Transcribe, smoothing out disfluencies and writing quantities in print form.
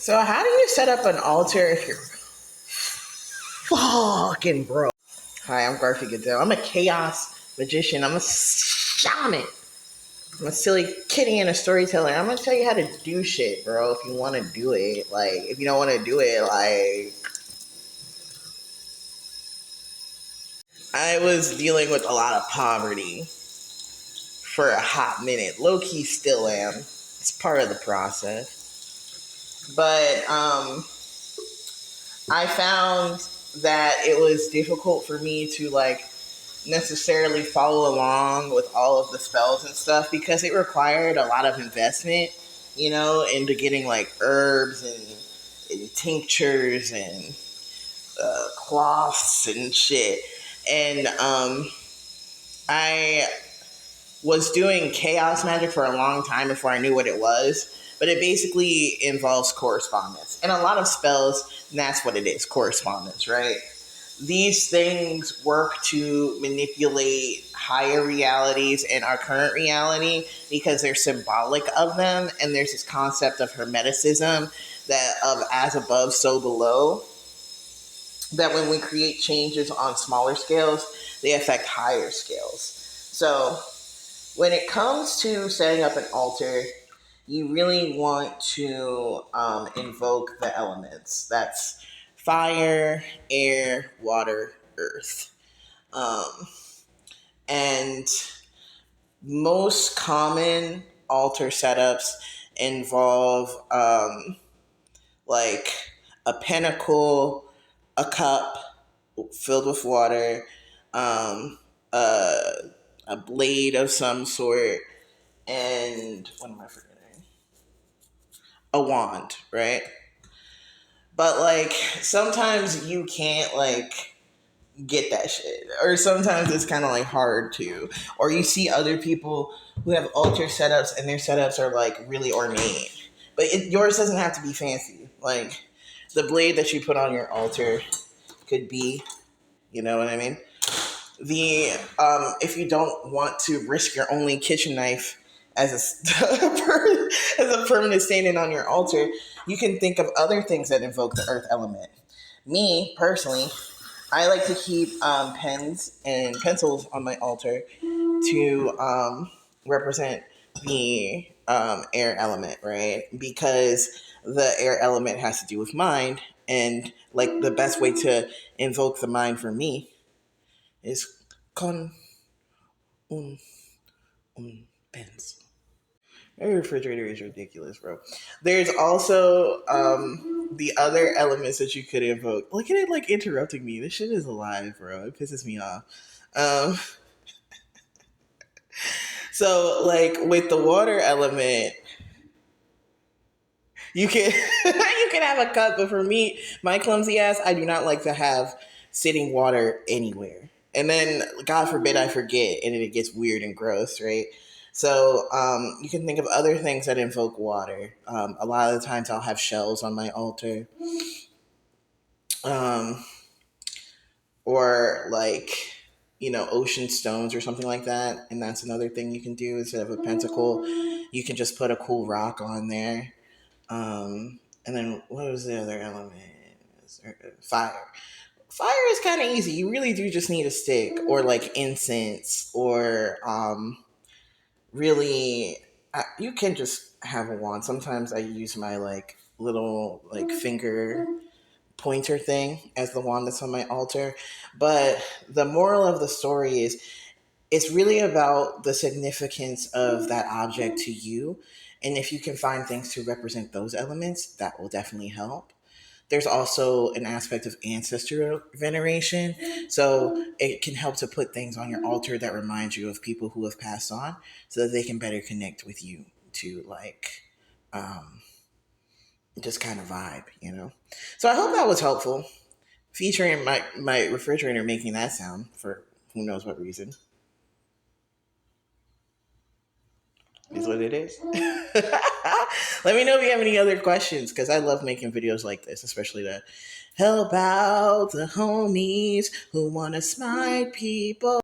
So how do you set up an altar if you're fucking broke? Hi, I'm Garfi Goodell. I'm a chaos magician. I'm a shaman. I'm a silly kitty and a storyteller. I'm gonna tell you how to do shit, bro. If you want to do it, like if you don't want to do it, like I was dealing with a lot of poverty for a hot minute. Low key, still am. It's part of the process. But I found that it was difficult for me to like necessarily follow along with all of the spells and stuff because it required a lot of investment, into getting like herbs and tinctures and cloths and shit. And I was doing chaos magic for a long time before I knew what it was. But it basically involves correspondence. And a lot of spells, that's what it is, correspondence, right? These things work to manipulate higher realities and our current reality because they're symbolic of them. And there's this concept of hermeticism, that of as above, so below, that when we create changes on smaller scales, they affect higher scales. So when it comes to setting up an altar, you really want to invoke the elements. That's fire, air, water, earth. And most common altar setups involve like a pentacle, a cup filled with water, a blade of some sort, and what am I forgetting? A wand, right? But like sometimes you can't like get that shit, or sometimes it's kind of like hard to, or you see other people who have altar setups and their setups are like really ornate, but yours doesn't have to be fancy. Like the blade that you put on your altar could be, you know what I mean? The if you don't want to risk your only kitchen knife as as a permanent standing on your altar, you can think of other things that invoke the earth element. Me personally, I like to keep pens and pencils on my altar to represent the air element, right? Because the air element has to do with mind, and like the best way to invoke the mind for me is con un pencil. My refrigerator is ridiculous, bro. There's also the other elements that you could invoke. Look at it like interrupting me. This shit is alive, bro. It pisses me off. Um, so like with the water element, you can you can have a cup, but for me, my clumsy ass, I do not like to have sitting water anywhere. And then God forbid I forget and then it gets weird and gross, right? So you can think of other things that invoke water. A lot of the times I'll have shells on my altar. Um, or like, ocean stones or something like that. And that's another thing you can do instead of a pentacle. You can just put a cool rock on there. And then what was the other element? Fire. Fire is kind of easy. You really do just need a stick or like incense or really you can just have a wand. Sometimes I use my like little like finger pointer thing as the wand that's on my altar. But the moral of the story is it's really about the significance of that object to you. And if you can find things to represent those elements, that will definitely help. There's also an aspect of ancestral veneration. So it can help to put things on your altar that remind you of people who have passed on so that they can better connect with you to like just kind of vibe. So I hope that was helpful. Featuring my refrigerator making that sound for who knows what reason. Is what it is. Let me know if you have any other questions because I love making videos like this, especially to help out the homies who want to smite people.